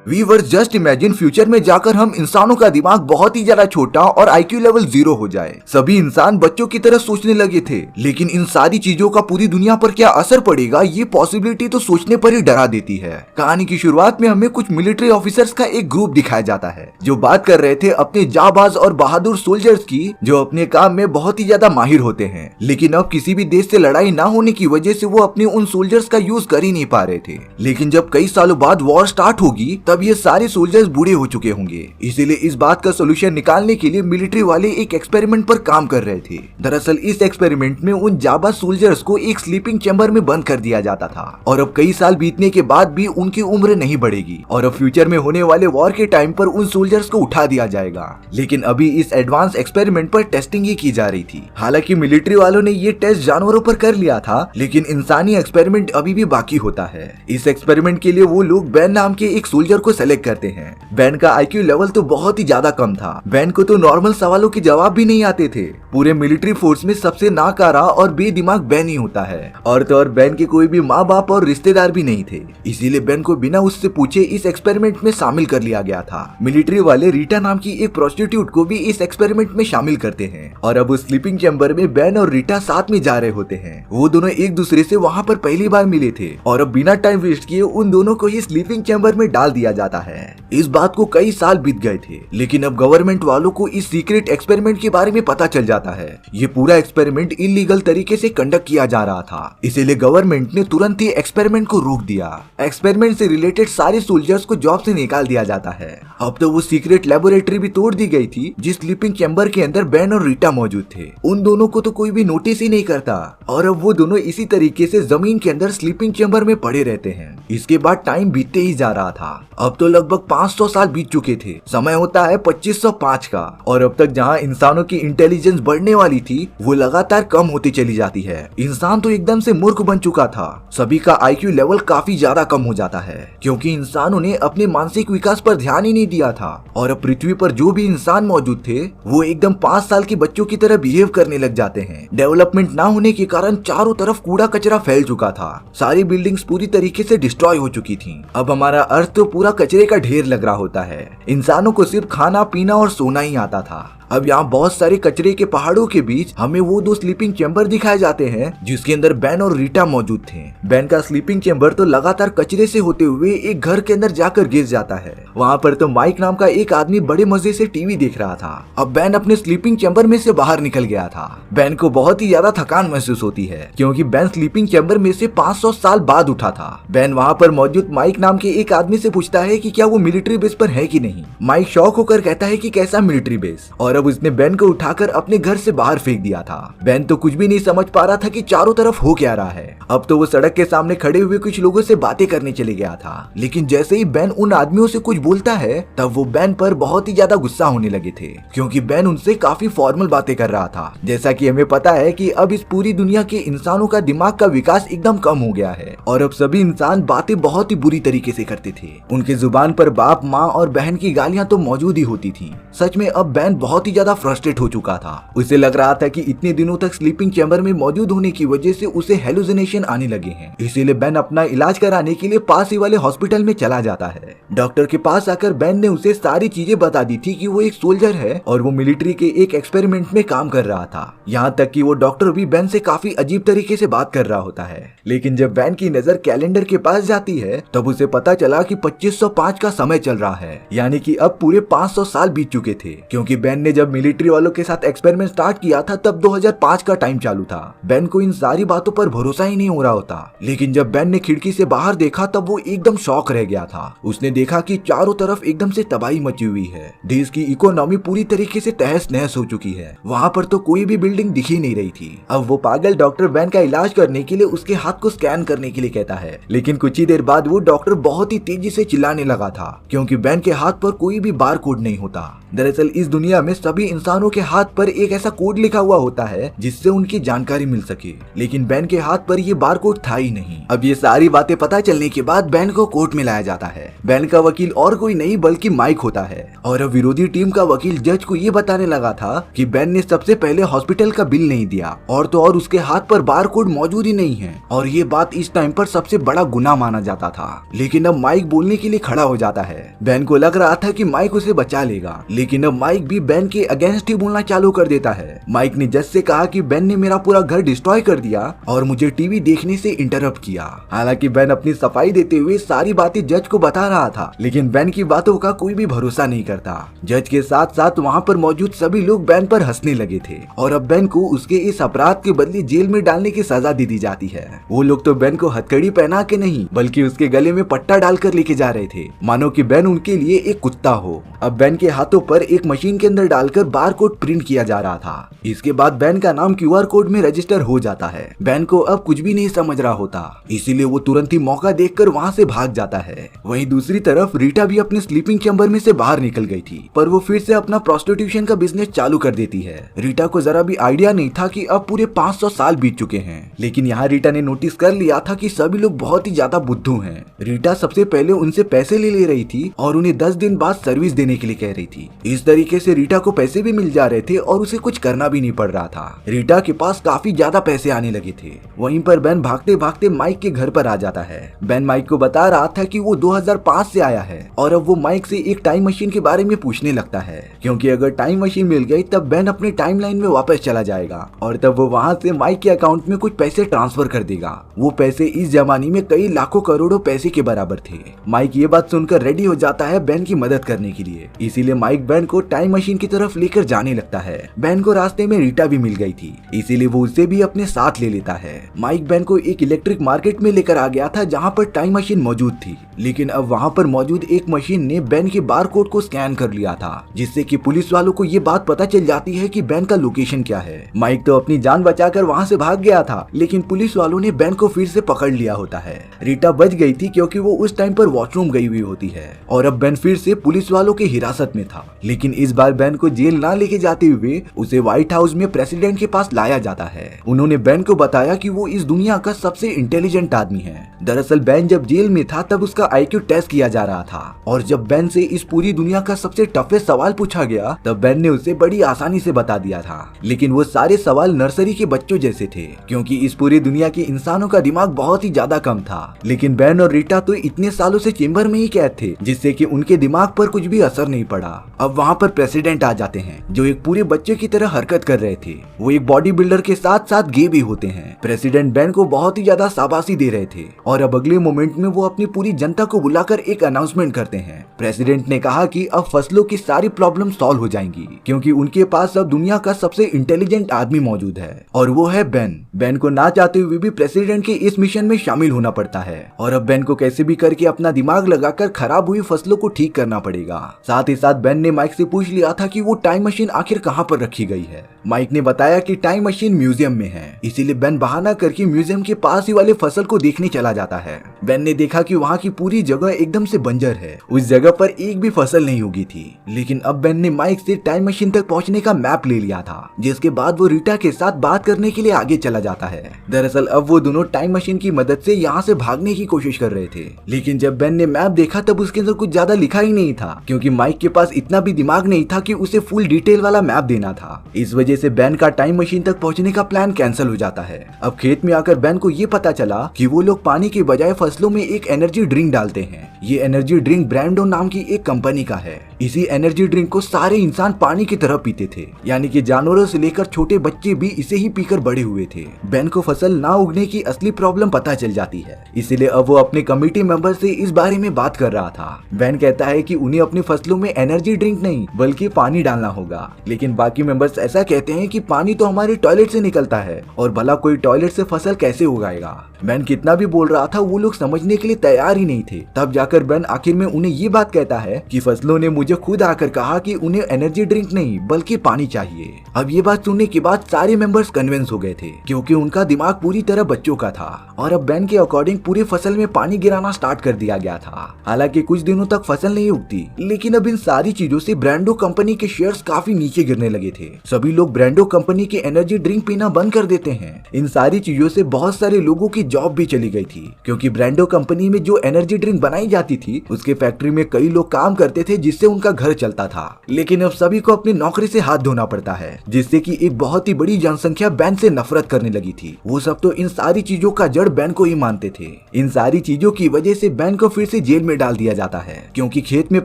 Viewers just imagine future में जाकर हम इंसानों का दिमाग बहुत ही ज्यादा छोटा और आईक्यू लेवल 0 हो जाए। सभी इंसान बच्चों की तरह सोचने लगे थे, लेकिन इन सारी चीजों का पूरी दुनिया पर क्या असर पड़ेगा ये पॉसिबिलिटी तो सोचने पर ही डरा देती है। कहानी की शुरुआत में हमें कुछ मिलिट्री ऑफिसर्स का एक ग्रुप दिखाया जाता है जो बात कर रहे थे अपने जाबाज और बहादुर सोल्जर्स की, जो अपने काम में बहुत ही ज्यादा माहिर होते हैं, लेकिन अब किसी भी देश से लड़ाई ना होने की वजह से वो अपने उन सोल्जर्स का यूज कर ही नहीं पा रहे थे। लेकिन जब कई सालों बाद वॉर स्टार्ट होगी तब ये सारे सोल्जर्स बूढ़े हो चुके होंगे। इसीलिए इस बात का सोल्यूशन निकालने के लिए मिलिट्री वाले एक एक्सपेरिमेंट पर काम कर रहे थे। दरअसल इस एक्सपेरिमेंट में उन जाबाज सोल्जर्स को एक स्लीपिंग चैम्बर में बंद कर दिया जाता था और अब कई साल बीतने के बाद भी उनकी उम्र नहीं बढ़ेगी और अब फ्यूचर में होने वाले वॉर के टाइम पर उन सोल्जर्स को उठा दिया जाएगा। लेकिन अभी इस एडवांस एक्सपेरिमेंट पर टेस्टिंग ही की जा रही थी। हालांकि मिलिट्री वालों ने ये टेस्ट जानवरों पर कर लिया था, लेकिन इंसानी एक्सपेरिमेंट अभी भी बाकी होता है। इस एक्सपेरिमेंट के लिए वो लोग बैन नाम के एक सोल्जर को सेलेक्ट करते हैं। बैन का आईक्यू लेवल तो बहुत ही ज्यादा कम था। बैन को तो नॉर्मल सवालों के जवाब भी नहीं आते थे। पूरे मिलिट्री फोर्स में सबसे नाकारा और बेदिमाग बैन ही होता है और तो और बैन के कोई भी माँ बाप और रिश्तेदार भी नहीं थे। इसीलिए बैन को बिना उससे पूछे इस एक्सपेरिमेंट में शामिल कर लिया गया था। मिलिट्री वाले रीटा नाम की एक प्रोस्टिट्यूट को भी इस एक्सपेरिमेंट में शामिल करते हैं और अब उस स्लीपिंग चैम्बर में बैन और रीटा साथ में जा रहे होते हैं। वो दोनों एक दूसरे से वहाँ पर पहली बार मिले थे और अब बिना टाइम वेस्ट किए उन दोनों को ही स्लीपिंग चैम्बर में डाल दिया जाता है। इस बात को कई साल बीत गए थे, लेकिन अब गवर्नमेंट वालों को इस सीक्रेट एक्सपेरिमेंट के बारे में पता चल जाता है। ये पूरा एक्सपेरिमेंट इलीगल तरीके से कंडक्ट किया जा रहा था, इसीलिए गवर्नमेंट ने तुरंत ही एक्सपेरिमेंट को रोक दिया। एक्सपेरिमेंट से रिलेटेड सारे सोल्जर्स को जॉब से निकाल दिया जाता है। अब तो वो सीक्रेट लेबोरेटरी भी तोड़ दी गई थी जिस स्लीपिंग चैम्बर के अंदर बैन और रीटा मौजूद थे। उन दोनों को तो कोई भी नोटिस ही नहीं करता और अब वो दोनों इसी तरीके से जमीन के अंदर स्लीपिंग चैम्बर में पड़े रहते हैं। इसके बाद टाइम बीतते ही जा रहा था। अब तो लगभग 500 साल बीत चुके थे। समय होता है 2505 का और अब तक जहां इंसानों की इंटेलिजेंस बढ़ने वाली थी वो लगातार कम होती चली जाती है। इंसान तो एकदम से मूर्ख बन चुका था। सभी का आईक्यू लेवल काफी ज्यादा कम हो जाता है क्योंकि इंसानों ने अपने मानसिक विकास पर ध्यान ही नहीं दिया था और अब पृथ्वी पर जो भी इंसान मौजूद थे वो एकदम 5 साल के बच्चों की तरह बिहेव करने लग जाते हैं। डेवलपमेंट ना होने के कारण चारों तरफ कूड़ा कचरा फैल चुका था। सारी बिल्डिंग्स पूरी तरीके से डिस्ट्रॉय हो चुकी थी। अब हमारा अर्थ तो पूरा कचरे का ढेर लग रहा होता है। इंसानों को सिर्फ खाना पीना और सोना ही आता था। अब यहाँ बहुत सारे कचरे के पहाड़ों के बीच हमें वो 2 स्लीपिंग चैम्बर दिखाए जाते हैं जिसके अंदर बैन और रीटा मौजूद थे। बैन का स्लीपिंग चैम्बर तो लगातार कचरे से होते हुए एक घर के अंदर जाकर गिर जाता है। वहाँ पर तो माइक नाम का एक आदमी बड़े मजे से टीवी देख रहा था। अब बैन अपने स्लीपिंग चैम्बर में से बाहर निकल गया था। बैन को बहुत ही ज्यादा थकान महसूस होती है क्योंकि बैन स्लीपिंग चैम्बर में से 500 साल बाद उठा था। बैन वहाँ पर मौजूद माइक नाम के एक आदमी से पूछता है कि क्या वो मिलिट्री बेस पर है कि नहीं। माइक शॉक होकर कहता है कि कैसा मिलिट्री बेस, और अब उसने बैन को उठाकर अपने घर से बाहर फेंक दिया था। बैन तो कुछ भी नहीं समझ पा रहा था कि चारों तरफ हो क्या रहा है। अब तो वो सड़क के सामने खड़े हुए कुछ लोगों से बातें करने चले गया था, लेकिन जैसे ही बैन उन आदमियों से कुछ बोलता है तब वो बैन पर बहुत ही ज्यादा गुस्सा होने लगे थे क्योंकि बैन उनसे काफी फॉर्मल बातें कर रहा था। जैसा कि हमें पता है कि अब इस पूरी दुनिया के इंसानों का दिमाग का विकास एकदम कम हो गया है और अब सभी इंसान बातें बहुत ही बुरी तरीके से करते थे। उनके जुबान पर बाप, माँ और बहन की गालियां तो मौजूद ही होती थी। सच में अब बैन बहुत ही ज्यादा फ्रस्ट्रेट हो चुका था। उसे लग रहा था कि इतने दिनों तक स्लीपिंग चैम्बर में मौजूद होने की वजह से उसे हेलुसिनेशन आने लगे हैं। इसीलिए बैन अपना इलाज कराने के लिए पास ही वाले हॉस्पिटल में चला जाता है। डॉक्टर के पास आकर बैन ने उसे सारी चीजें बता दी थी कि वो एक सोल्जर है और वो मिलिट्री के एक एक्सपेरिमेंट में काम कर रहा था। यहाँ तक कि वो डॉक्टर भी बैन से काफी अजीब तरीके से बात कर रहा होता है। लेकिन जब बैन की नजर कैलेंडर के पास जाती है तब उसे पता चला कि 2505 का समय चल रहा है, यानी कि अब पूरे 500 साल बीत चुके थे क्योंकि बैन ने जब मिलिट्री वालों के साथ एक्सपेरिमेंट स्टार्ट किया था तब 2005 का टाइम चालू था। बैन को इन सारी बातों पर भरोसा ही नहीं हो रहा होता। लेकिन जब बैन ने खिड़की से बाहर देखा तब वो एकदम शॉक रह गया था। उसने देखा कि चारों तरफ एकदम से तबाही मची हुई है। देश की इकोनॉमी पूरी तरीके से तहस नहस हो चुकी है। वहाँ पर तो कोई भी बिल्डिंग दिख ही नहीं रही थी। अब वो पागल डॉक्टर बैन का इलाज करने के लिए उसके हाथ को स्कैन करने के लिए कहता है, लेकिन कुछ ही देर बाद वो डॉक्टर बहुत ही तेजी से चिल्लाने लगा था क्योंकि बैन के हाथ पर कोई भी बार कोड नहीं होता। दरअसल इस दुनिया में सभी इंसानों के हाथ पर एक ऐसा कोड लिखा हुआ होता है जिससे उनकी जानकारी मिल सके, लेकिन बेन के हाथ पर ये बार कोड था ही नहीं। अब ये सारी बातें पता चलने के बाद बेन को कोर्ट में लाया जाता है। बेन का वकील और कोई नहीं बल्कि माइक होता है और अब विरोधी टीम का वकील जज को ये बताने लगा था कि बेन ने सबसे पहले हॉस्पिटल का बिल नहीं दिया और तो और उसके हाथ पर बार कोड मौजूद ही नहीं है और ये बात इस टाइम पर सबसे बड़ा गुनाह माना जाता था। लेकिन अब माइक बोलने के लिए खड़ा हो जाता है। बेन को लग रहा था कि माइक उसे बचा लेगा, लेकिन अब माइक भी बेन के अगेंस्ट ही बोलना चालू कर देता है। माइक ने जज से कहा कि बेन ने मेरा पूरा घर डिस्ट्रॉय कर दिया और मुझे टीवी देखने से इंटरप्ट किया। हालांकि बेन अपनी सफाई देते हुए सारी बातें जज को बता रहा था, लेकिन बेन की बातों का कोई भी भरोसा नहीं करता। जज के साथ साथ वहाँ पर मौजूद सभी लोग बेन पर हंसने लगे थे और अब बेन को उसके इस अपराध के बदले जेल में डालने की सजा दे दी जाती है। वो लोग तो बेन को हथकड़ी पहना के नहीं बल्कि उसके गले में पट्टा डालकर लेके जा रहे थे, मानो कि बेन उनके लिए एक कुत्ता हो। अब बेन के हाथों पर एक मशीन के अंदर डालकर बार कोड प्रिंट किया जा रहा था। इसके बाद बेन का नाम QR कोड में रजिस्टर हो जाता है। बेन को अब कुछ भी नहीं समझ रहा होता, इसीलिए वो तुरंत ही मौका देखकर वहाँ से भाग जाता है। वहीं दूसरी तरफ रीटा भी अपने स्लीपिंग चैम्बर में से बाहर निकल गई थी, पर वो फिर से अपना प्रोस्टिट्यूशन का बिजनेस चालू कर देती है। रीटा को जरा भी आइडिया नहीं था कि अब पूरे 500 साल बीत चुके हैं, लेकिन यहाँ रीटा ने नोटिस कर लिया था कि सभी लोग बहुत ही ज्यादा बुद्धू हैं। रीटा सबसे पहले उनसे पैसे ले रही थी और उन्हें 10 दिन बाद सर्विस देने के लिए कह रही थी। इस तरीके से रीटा को पैसे भी मिल जा रहे थे और उसे कुछ करना भी नहीं पड़ रहा था। रीटा के पास काफी ज्यादा पैसे आने लगे थे। वहीं पर बेन भागते भागते माइक के घर पर आ जाता है। बेन माइक को बता रहा था कि वो 2005 से आया है और अब वो माइक से एक टाइम मशीन के बारे में पूछने लगता है, क्योंकि अगर टाइम मशीन मिल गई तब बेन अपने टाइमलाइन में वापस चला जाएगा और तब वो वहाँ से माइक के अकाउंट में कुछ पैसे ट्रांसफर कर देगा। वो पैसे इस जमाने में कई लाखों करोड़ों पैसे के बराबर थे। माइक ये बात सुनकर रेडी हो जाता है बेन की मदद करने के लिए, इसीलिए माइक बेन को टाइम मशीन की तरफ लेकर जाने लगता है। बेन को रास्ते में रीटा भी मिल गई थी, इसीलिए वो उसे भी अपने साथ ले लेता है। माइक बेन को एक इलेक्ट्रिक मार्केट में लेकर आ गया था जहाँ पर टाइम मशीन मौजूद थी, लेकिन अब वहाँ पर मौजूद एक मशीन ने बेन के बार कोड को स्कैन कर लिया था, जिससे कि पुलिस वालों को ये बात पता चल जाती है कि बेन का लोकेशन क्या है। माइक तो अपनी जान बचाकर वहाँ से भाग गया था, लेकिन पुलिस वालों ने बेन को फिर से पकड़ लिया होता है। रीटा बच गई थी क्योंकि वो उस टाइम पर वॉशरूम गई हुई होती है और अब बेन फिर से पुलिस वालों की हिरासत में था, लेकिन इस बार बेन को जेल ना लेके जाते हुए उसे व्हाइट हाउस में प्रेसिडेंट के पास लाया जाता है। उन्होंने बेन को बताया कि वो इस दुनिया का सबसे इंटेलिजेंट आदमी है। दरअसल बेन जब जेल में था तब उसका IQ टेस्ट किया जा रहा था और जब बेन से इस पूरी दुनिया का सबसे टफेस्ट सवाल पूछा गया तब बेन ने उसे बड़ी आसानी से बता दिया था, लेकिन वो सारे सवाल नर्सरी के बच्चों जैसे थे, क्योंकि इस पूरी दुनिया के इंसानों का दिमाग बहुत ही ज्यादा कम था। लेकिन बेन और रीटा तो इतने सालों से चेंबर में ही कैद थे, जिससे कि उनके दिमाग पर कुछ भी असर नहीं पड़ा। अब वहाँ पर प्रेसिडेंट आ जाते हैं जो एक पूरे बच्चे की तरह हरकत कर रहे थे। वो एक बॉडी बिल्डर के साथ साथ गे भी होते हैं। प्रेसिडेंट बेन को बहुत ही ज्यादा शाबाशी दे रहे थे और अब अगले मोमेंट में वो अपनी पूरी जनता को बुलाकर एक अनाउंसमेंट करते हैं। प्रेसिडेंट ने कहा कि अब फसलों की सारी प्रॉब्लम सॉल्व हो जाएंगी, क्योंकि उनके पास अब दुनिया का सबसे इंटेलिजेंट आदमी मौजूद है और वो है बेन। बेन को ना चाहते हुए भी प्रेसिडेंट के इस मिशन में शामिल होना पड़ता है और अब बेन को कैसे भी करके अपना दिमाग लगाकर खराब हुई फसलों को ठीक करना पड़ेगा। साथ ही साथ बेन ने माइक से पूछ लिया था कि वो टाइम मशीन आखिर कहाँ पर रखी गई है। माइक ने बताया कि टाइम मशीन म्यूजियम में है, इसीलिए बेन बहाना करके म्यूजियम के पास ही वाले फसल को देखने चला जाता है। बेन ने देखा कि वहाँ की पूरी जगह एकदम से बंजर है, उस जगह पर एक भी फसल नहीं उगी थी। लेकिन अब बेन ने माइक से टाइम मशीन तक पहुँचने का मैप ले लिया था, जिसके बाद वो रीटा के साथ बात करने के लिए आगे चला जाता है। दरअसल अब वो दोनों टाइम मशीन की मदद से यहाँ से भागने की कोशिश कर रहे थे, लेकिन जब बेन ने मैप देखा तब उसके अंदर कुछ ज्यादा लिखा ही नहीं था, क्योंकि माइक के पास इतना भी दिमाग नहीं था कि उसे फुल डिटेल वाला मैप देना था। इस वजह से बेन का टाइम मशीन तक पहुंचने का प्लान कैंसिल हो जाता है। अब खेत में आकर बेन को ये पता चला कि वो लोग पानी के बजाय फसलों में एक एनर्जी ड्रिंक डालते हैं। ये एनर्जी ड्रिंक ब्रांडो नाम की एक कंपनी का है। इसी एनर्जी ड्रिंक को सारे इंसान पानी की तरह पीते थे, यानी कि जानवरों से लेकर छोटे बच्चे भी इसे ही पीकर बड़े हुए थे। बेन को फसल ना उगने की असली प्रॉब्लम पता चल जाती है, इसीलिए अब वो अपने कमेटी मेंबर से इस बारे में बात कर रहा था। बेन कहता है कि उन्हें अपनी फसलों में एनर्जी ड्रिंक नहीं बल्कि पानी डालना होगा, लेकिन बाकी मेंबर्स ऐसा कहते हैं कि पानी तो हमारे टॉयलेट से निकलता है और भला कोई टॉयलेट से फसल कैसे उगाएगा। बेन कितना भी बोल रहा था वो लोग समझने के लिए तैयार ही नहीं थे। तब जाकर बेन आखिर में उन्हें ये बात कहता है कि फसलों ने मुझे खुद आकर कहा कि उन्हें एनर्जी ड्रिंक नहीं बल्कि पानी चाहिए। अब ये बात सुनने के बाद सारे मेंबर्स कन्विंस हो गए थे, क्योंकि उनका दिमाग पूरी तरह बच्चों का था और अब बेन के अकॉर्डिंग पूरी फसल में पानी गिराना स्टार्ट कर दिया गया था। हालांकि कुछ दिनों तक फसल नहीं उगती, लेकिन अब इन सारी चीजों से से ब्रांडो कंपनी के शेयर्स काफी नीचे गिरने लगे थे। सभी लोग ब्रांडो कंपनी के एनर्जी ड्रिंक पीना बंद कर देते हैं। इन सारी चीजों से बहुत सारे लोगों की जॉब भी चली गई थी, क्योंकि ब्रांडो कंपनी में जो एनर्जी ड्रिंक बनाई जाती थी उसके फैक्ट्री में कई लोग काम करते थे, जिससे उनका घर चलता था। लेकिन अब सभी को अपनी नौकरी से हाथ धोना पड़ता है, जिससे कि एक बहुत ही बड़ी जनसंख्या बैन से नफरत करने लगी थी। वो सब तो इन सारी चीजों का जड़ बैन को ही मानते थे। इन सारी चीजों की वजह से बैन को फिर से जेल में डाल दिया जाता है, क्योंकि खेत में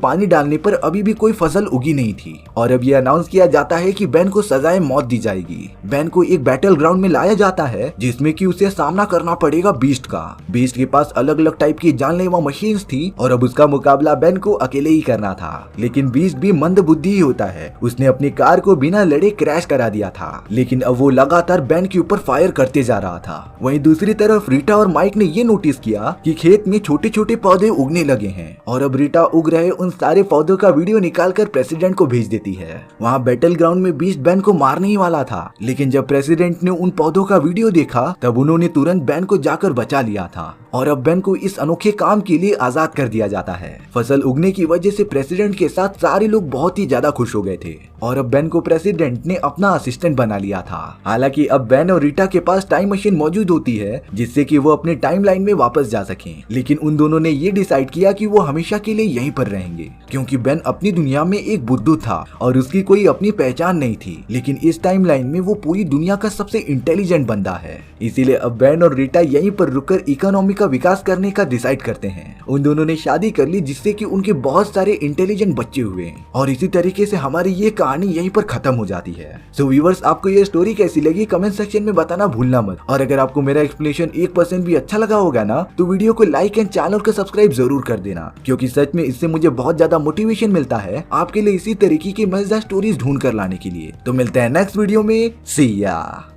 पानी डालने पर अभी भी कोई फसल उगी नहीं थी। और अब यह अनाउंस किया जाता है कि बैन को सजाए मौत दी जाएगी। बैन को एक बैटल ग्राउंड में लाया जाता है, जिसमें कि उसे सामना करना पड़ेगा बीस्ट का। बीस्ट के पास अलग अलग टाइप की जानलेवा मशीन्स थी और अब उसका मुकाबला बैन को अकेले ही करना था। लेकिन बीस्ट भी मंद बुद्धि ही होता है। उसने अपनी कार को बिना लड़े क्रैश करा दिया था, लेकिन अब वो लगातार बैन के ऊपर फायर करते जा रहा था। वहीं दूसरी तरफ रीटा और माइक ने ये नोटिस किया कि खेत में छोटे छोटे पौधे उगने लगे हैं, और अब रीटा उग रहे उन सारे पौधों का वीडियो निकालकर प्रेसिडेंट को भेज देती है। वहाँ बैटल ग्राउंड में बीस्ट बैन को मारने ही वाला था, लेकिन जब प्रेसिडेंट ने उन पौधों का वीडियो देखा तब उन्होंने तुरंत बैन को जाकर बचा लिया था, और अब बैन को इस अनोखे काम के लिए आजाद कर दिया जाता है। फसल उगने की वजह से प्रेसिडेंट के साथ सारे लोग बहुत ही ज्यादा खुश हो गए थे, और अब बैन को प्रेसिडेंट ने अपना असिस्टेंट बना लिया था। हालांकि अब बैन और रीटा के पास टाइम मशीन मौजूद होती है, जिससे कि वो अपने टाइमलाइन में वापस जा सकें। लेकिन उन दोनों ने ये डिसाइड किया कि वो हमेशा के लिए यहीं पर रहेंगे, क्योंकि बैन अपनी दुनिया में एक बुद्धू था और उसकी कोई अपनी पहचान नहीं थी। लेकिन इस टाइमलाइन में वो पूरी दुनिया का सबसे इंटेलिजेंट बंदा है। इसीलिए अब बैन और रीटा यहीं पर रुककर इकोनॉमी का विकास करने का डिसाइड करते हैं। उन दोनों ने शादी कर ली, जिससे कि उनके बहुत सारे इंटेलिजेंट बच्चे हुए, और इसी तरीके से हमारी ये कहानी यहीं पर खत्म हो जाती है। सो व्यूअर्स, आपको ये स्टोरी कैसी लगी कमेंट सेक्शन में बताना भूलना मत। और अगर आपको मेरा एक्सप्लेनेशन 1% भी अच्छा लगा होगा ना, तो वीडियो को लाइक एंड चैनल को सब्सक्राइब जरूर कर देना, क्योंकि सच में इससे मुझे बहुत ज्यादा मोटिवेशन मिलता है आपके लिए इसी तरीके की मजेदार स्टोरीज ढूंढ कर लाने के लिए। तो मिलते हैं नेक्स्ट वीडियो में। सी या।